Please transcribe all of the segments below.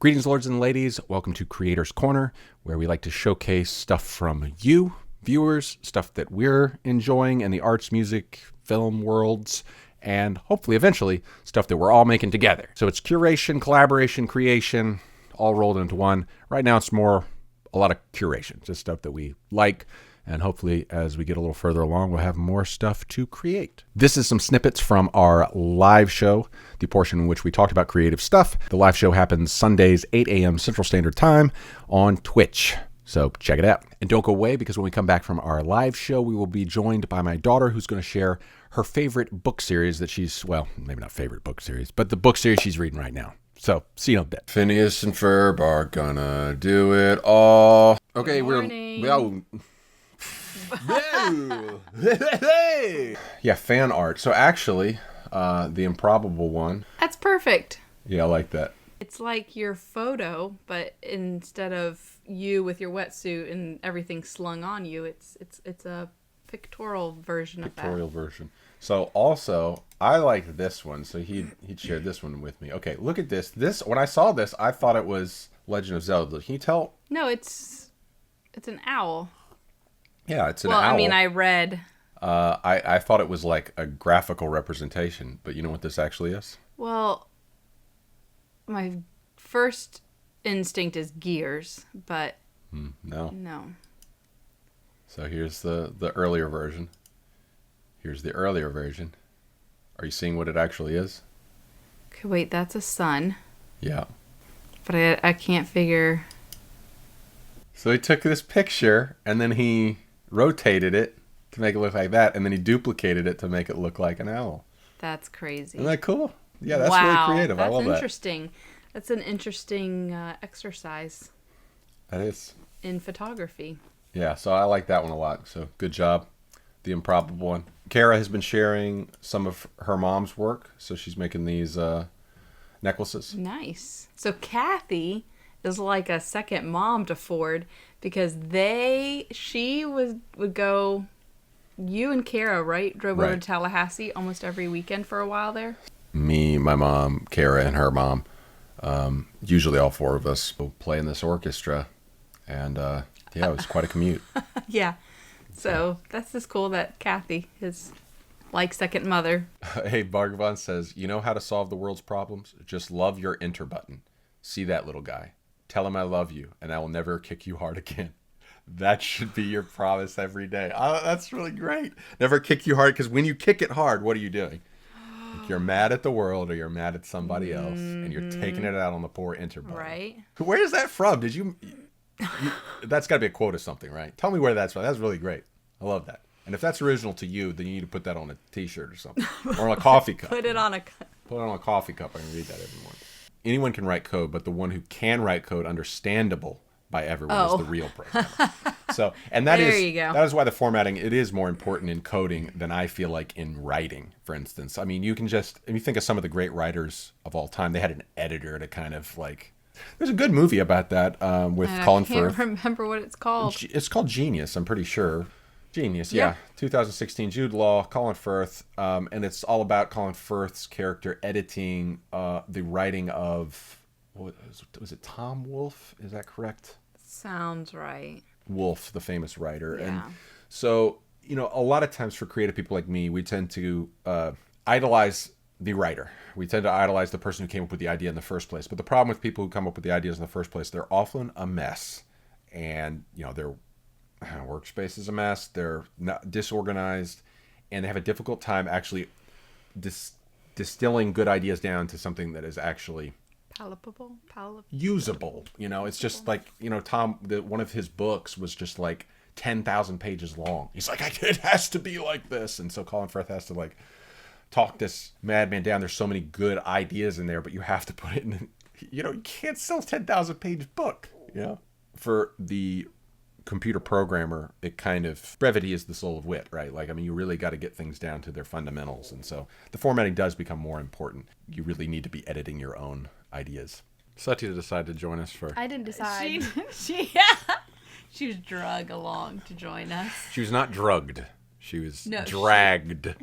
Greetings, lords and ladies. Welcome to Creators Corner, where we like to showcase stuff from you, viewers, stuff that we're enjoying in the arts, music, film worlds, and hopefully eventually stuff that we're all making together. So it's curation, collaboration, creation, all rolled into one. Right now it's more a lot of curation, just stuff that we like. And hopefully, as we get a little further along, we'll have more stuff to create. This is some snippets from our live show, the portion in which we talked about creative stuff. The live show happens Sundays, 8 a.m. Central Standard Time on Twitch. So check it out. And don't go away, because when we come back from our live show, we will be joined by my daughter, who's going to share her favorite book series that she's, well, maybe not favorite book series, but the book series she's reading right now. So, see you in a bit. Phineas and Ferb are gonna do it all. Okay, yeah, fan art. So actually, the improbable one. That's perfect. Yeah, I like that. It's like your photo, but instead of you with your wetsuit and everything slung on you, it's a pictorial version of that. Pictorial version. So also, I liked this one. So he'd shared this one with me. Okay, look at this. When I saw this, I thought it was Legend of Zelda. Can you tell? No, it's an owl. Yeah, it's an owl. Well, I mean, I read. I thought it was like a graphical representation, but you know what this actually is? Well, my first instinct is gears, but No. So here's the earlier version. Here's the earlier version. Are you seeing what it actually is? Okay, wait, that's a sun. Yeah. But I can't figure. So he took this picture and then he rotated it to make it look like that, and then he duplicated it to make it look like an owl. That's crazy. Isn't that cool? Yeah, that's really creative. I love that. That's interesting. That's an interesting exercise. That is. In photography. Yeah, so I like that one a lot. So good job. The improbable one. Kara has been sharing some of her mom's work, so she's making these necklaces. Nice. So Kathy is like a second mom to Ford, because she would go, you and Kara, right? Drove over to Tallahassee almost every weekend for a while there. Me, my mom, Kara, and her mom. Usually all four of us will play in this orchestra. And yeah, it was quite a commute. Yeah. So that's just cool that Kathy is like second mother. Hey, Bhagavan says, you know how to solve the world's problems? Just love your enter button. See that little guy. Tell him I love you, and I will never kick you hard again. That should be your promise every day. Oh, that's really great. Never kick you hard, because when you kick it hard, what are you doing? Like you're mad at the world, or you're mad at somebody else, and you're taking it out on the poor enter button. Right. Where is that from? Did you that's got to be a quote of something, right? Tell me where that's from. That's really great. I love that. And if that's original to you, then you need to put that on a t-shirt or something. Or on a coffee cup. Put it on a coffee cup. I can read that every morning. Anyone can write code, but the one who can write code understandable by everyone is the real programmer. So, and that is why the formatting, it is more important in coding than I feel like in writing, for instance. I mean, you can just, if you think of some of the great writers of all time, they had an editor to kind of like, there's a good movie about that with Colin Firth. I can't remember what it's called. It's called Genius, I'm pretty sure. Genius, yeah. 2016, Jude Law, Colin Firth, and it's all about Colin Firth's character editing the writing of, was it Tom Wolfe? Is that correct? Sounds right. Wolfe, the famous writer. Yeah. And so, you know, a lot of times for creative people like me, we tend to idolize the writer. We tend to idolize the person who came up with the idea in the first place. But the problem with people who come up with the ideas in the first place, they're often a mess. And, you know, their workspace is a mess. They're not disorganized. And they have a difficult time actually distilling good ideas down to something that is actually palatable, usable. You know, it's just like, you know, one of his books was just like 10,000 pages long. He's like, it has to be like this. And so Colin Firth has to like talk this madman down. There's so many good ideas in there, but you have to put it in, you know, you can't sell a 10,000 page book, you know? For the computer programmer, it kind of, brevity is the soul of wit, right? Like, I mean, you really got to get things down to their fundamentals. And so the formatting does become more important. You really need to be editing your own ideas. Satya decided to join us for... I didn't decide. She was drugged along to join us. She was not drugged. She was dragged.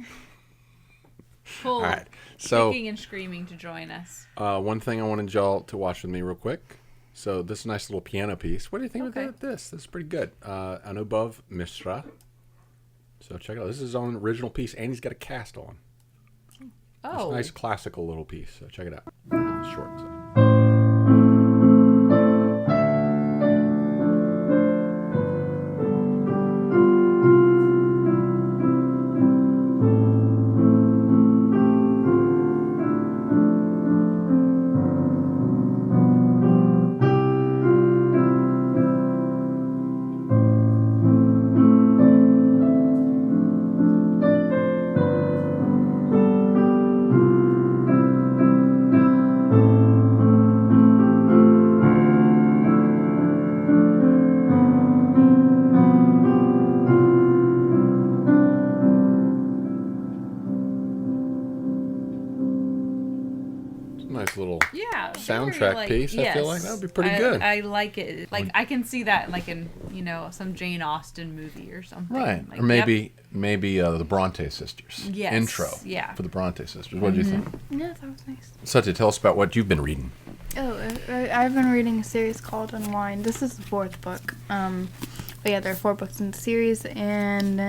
Full All right. So kicking and screaming to join us. one thing I wanted y'all to watch with me real quick. So this is a nice little piano piece. What do you think about this? This is pretty good. Anubhav Mishra. So check it out. This is his own original piece, and he's got a cast on. Oh. It's a nice classical little piece. So check it out. It's short. So. Nice little soundtrack piece. I feel like that would be pretty good. I like it. Like I can see that like in some Jane Austen movie or something. Right. Like, or maybe the Bronte sisters. Yes. Intro. Yeah. For the Bronte sisters. What did you think? Yeah, that was nice. Satya, tell us about what you've been reading. Oh, I've been reading a series called Unwind. This is the 4th book. But yeah, there are 4 books in the series, and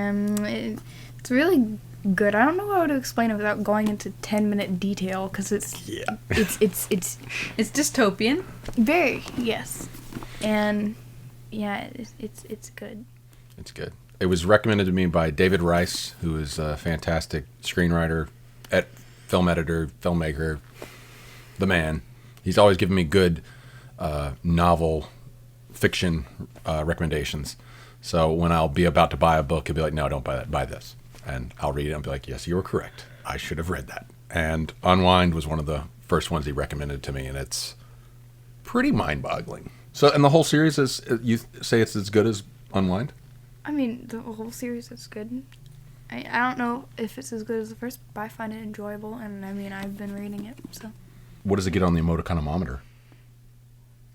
it's really good. I don't know how to explain it without going into 10-minute detail, because it's dystopian. Very, yes, and yeah, it's good. It's good. It was recommended to me by David Rice, who is a fantastic screenwriter, film editor, filmmaker, the man. He's always given me good novel fiction recommendations. So when I'll be about to buy a book, he'll be like, no, don't buy that, buy this. And I'll read it and be like, yes, you were correct. I should have read that. And Unwind was one of the first ones he recommended to me, and it's pretty mind-boggling. So, and the whole series is, you say it's as good as Unwind? I mean, the whole series is good. I don't know if it's as good as the first, but I find it enjoyable, and I mean, I've been reading it, so. What does it get on the emoticonometer?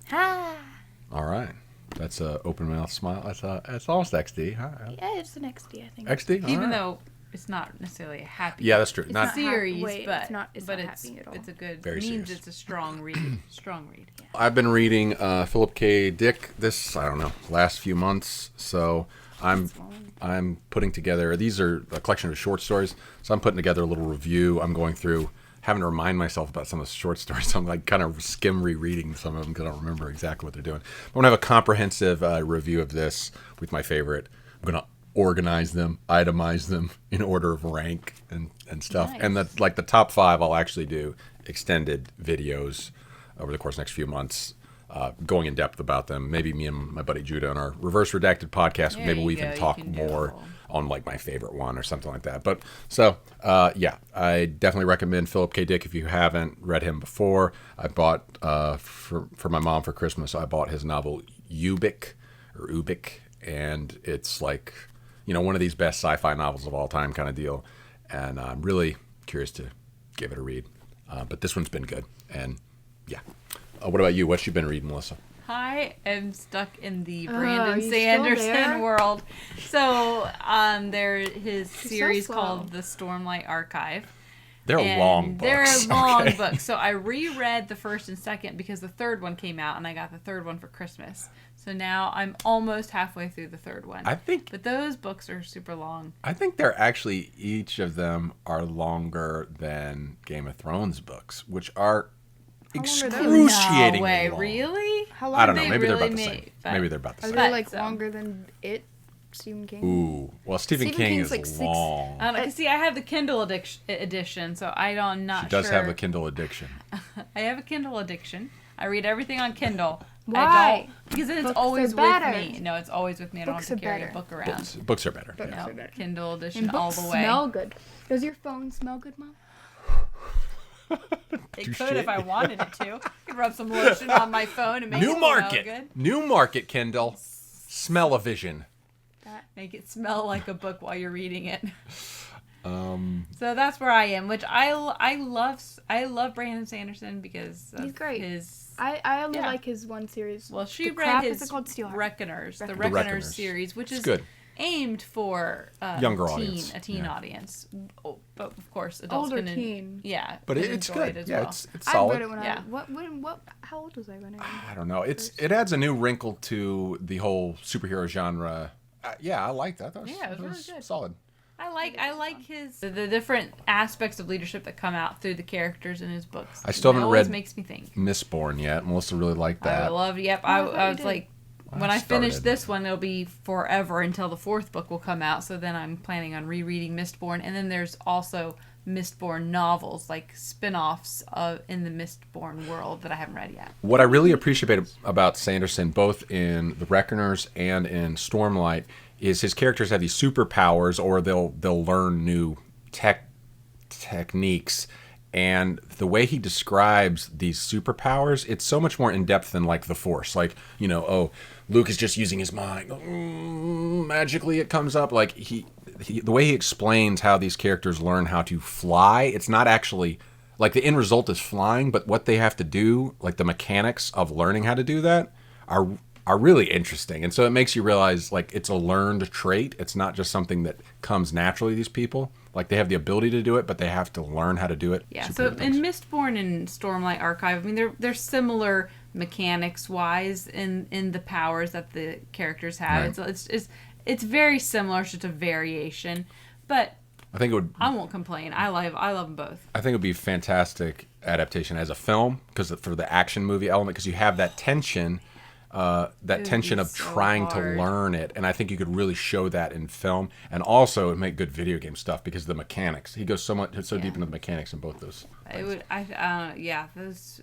Ha! All right. That's an open mouth smile. That's almost XD, huh? Yeah, it's an XD, I think. XD? Even though it's not necessarily a happy. Yeah, that's true. It's Not series, but it's not happy at all. it's a good. Very means serious. it's a strong read. Strong read. Yeah. I've been reading Philip K. Dick this, I don't know, last few months. So I'm putting together, these are a collection of short stories. So I'm putting together a little review. I'm going through, having to remind myself about some of the short stories. So I'm like kind of skim rereading some of them because I don't remember exactly what they're doing. I'm going to have a comprehensive review of this with my favorite. I'm going to organize them, itemize them in order of rank and stuff. Nice. And the top 5 I'll actually do extended videos over the course of the next few months, going in depth about them. Maybe me and my buddy Judah on our Reverse Redacted podcast, There maybe you we go. even You talk can do more a whole- on like my favorite one or something like that. But so yeah, I definitely recommend Philip K. Dick if you haven't read him before. I bought for my mom for Christmas, I bought his novel Ubik, and it's like, one of these best sci-fi novels of all time kind of deal. And I'm really curious to give it a read. But this one's been good. And yeah. What about you? What you been reading, Melissa? I am stuck in the are Brandon you still there? Sanderson world. So, his so series slow. called The Stormlight Archive. They're And long books. They're long okay? books. So I reread the first and second because the third one came out, and I got the third one for Christmas. So now I'm almost halfway through the third one. But those books are super long. I think they're actually, each of them are longer than Game of Thrones books, which are excruciatingly No way, long. really? How long I don't know. They Maybe they're really about the same. made- but- Maybe they're about the Are same. they But, like so- longer than Stephen King? Ooh. Well, Stephen Stephen King King's is like six- long. I don't know. 'Cause see, I have the Kindle edition, so I'm not She does sure. have a Kindle addiction. I have a Kindle addiction. I read everything on Kindle. Why? I don't, because then it's Books always are with better. me. No, it's always with me. I don't Books have to are carry better. a book around. Books are better. Books yeah. are No, better. Kindle edition And all books the way. smell good. Does your phone smell good, Mom? It Touche. could if I wanted it to. I could rub some lotion on my phone and make New it market. smell good. New market, Kindle. Smell-o-vision. Make it smell like a book while you're reading it. So that's where I am, which I love Brandon Sanderson because of He's great. his. I only Yeah. like his one series. Well, she The read crap, his is it called Steelheart? Reckoners, the The Reckoners Reckoners. series, which It's is good. aimed for Younger audience. a teen Yeah. audience. Oh, but of course, adults Older can teen. Yeah, But can it's enjoy good. it as Yeah, well. it's I solid. read it when Yeah. what? How old was I when I read it? I don't know. It adds a new wrinkle to the whole superhero genre. Yeah, I liked that. Yeah, it was really good. Solid. I like his the different aspects of leadership that come out through the characters in his books. I still It haven't always read makes me think. Mistborn yet. Melissa really liked that. I love. Yep. I thought I you was did. like, I when I finish started. this one, it'll be forever until the fourth book will come out. So then I'm planning on rereading Mistborn, and then there's also Mistborn novels, like spin-offs in the Mistborn world that I haven't read yet. What I really appreciate about Sanderson, both in The Reckoners and in Stormlight, is his characters have these superpowers, or they'll learn new techniques. And the way he describes these superpowers, it's so much more in depth than like the Force. Like, oh, Luke is just using his mind. Magically, it comes up. Like the way he explains how these characters learn how to fly, it's not actually like the end result is flying, but what they have to do, like the mechanics of learning how to do that, are really interesting. And so it makes you realize like it's a learned trait. It's not just something that comes naturally to these people. Like they have the ability to do it, but they have to learn how to do it. Yeah. So in Mistborn and Stormlight Archive, I mean they're similar mechanics wise in the powers that the characters have. Right. It's very similar, it's just a variation. But I think it would. I won't complain. I love them both. I think it would be a fantastic adaptation as a film because for the action movie element, because you have that tension. That tension of so trying hard. to learn it, and I think you could really show that in film, and also it'd make good video game stuff because of the mechanics. He goes so deep into the mechanics in both those. It would,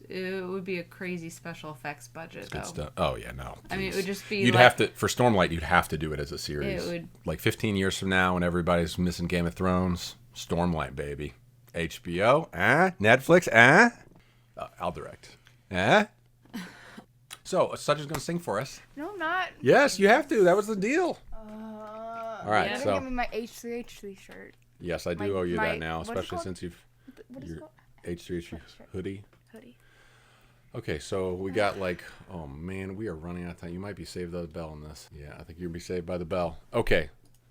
it would be a crazy special effects budget. Good though. stuff. Oh yeah, no. I mean, it please. would just be. You'd like, have to for Stormlight. You'd have to do it as a series. It would. Like 15 years from now, when everybody's missing Game of Thrones, Stormlight, baby. HBO, Netflix, I'll direct, So, Satya's going to sing for us. No, I'm not. Yes, you have to. That was the deal. All right, Yeah. You're so gonna give me my H3H3 shirt. yes, I do owe you that now, what is it especially called? since you've What is your it called? H3H hoodie. Hoodie. Okay, so we got oh man, we are running out of time. You might be saved by the bell on this. Yeah, I think you're going to be saved by the bell. Okay,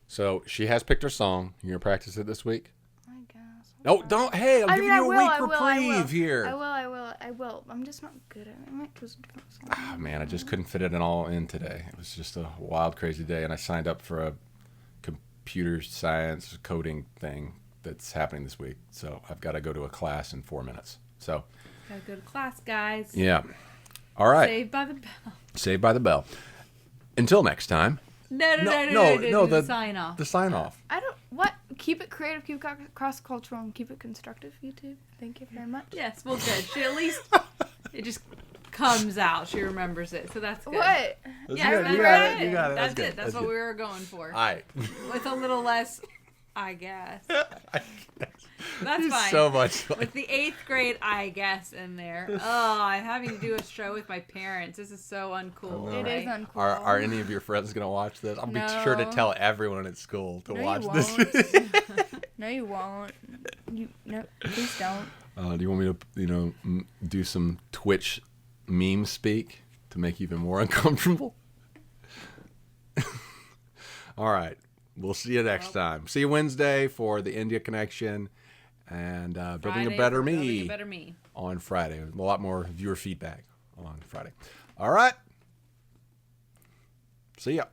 so she has picked her song. You're going to practice it this week? I guess. No, don't. Hey, I'm giving you a week I reprieve here. I will. I'm just not good at it. I might choose a different song. Oh, man, I just couldn't fit it all in today. It was just a wild, crazy day, and I signed up for a computer science coding thing that's happening this week. So I've got to go to a class in 4 minutes. So Gotta go to class, guys. yeah, all right. Saved by the bell. Saved by the bell. Until next time. No, the sign off. The sign off. I don't. What? Keep it creative, keep it cross-cultural, and keep it constructive, YouTube. Thank you very much. Yes, well, good. She at least it just comes out. She remembers it, so that's good. What? That's Yeah, good. that's You got right. it. You got it. That's good. it. That's what good. we were going for. All right. With a little less, I guess. That's fine. So much. With the 8th grade, I guess, in there. Oh, I'm having to do a show with my parents. This is so uncool. It right? is uncool. Are any of your friends going to watch this? I'll be sure to No. tell everyone at school to No, watch you this. won't. No, you won't. No, please don't. Do you want me to, do some Twitch meme speak to make you even more uncomfortable? All right. We'll see you next time. See you Wednesday for the India Connection and Building a Friday Better for Building Me a Better Me. on Friday. A lot more viewer feedback on Friday. All right. See ya.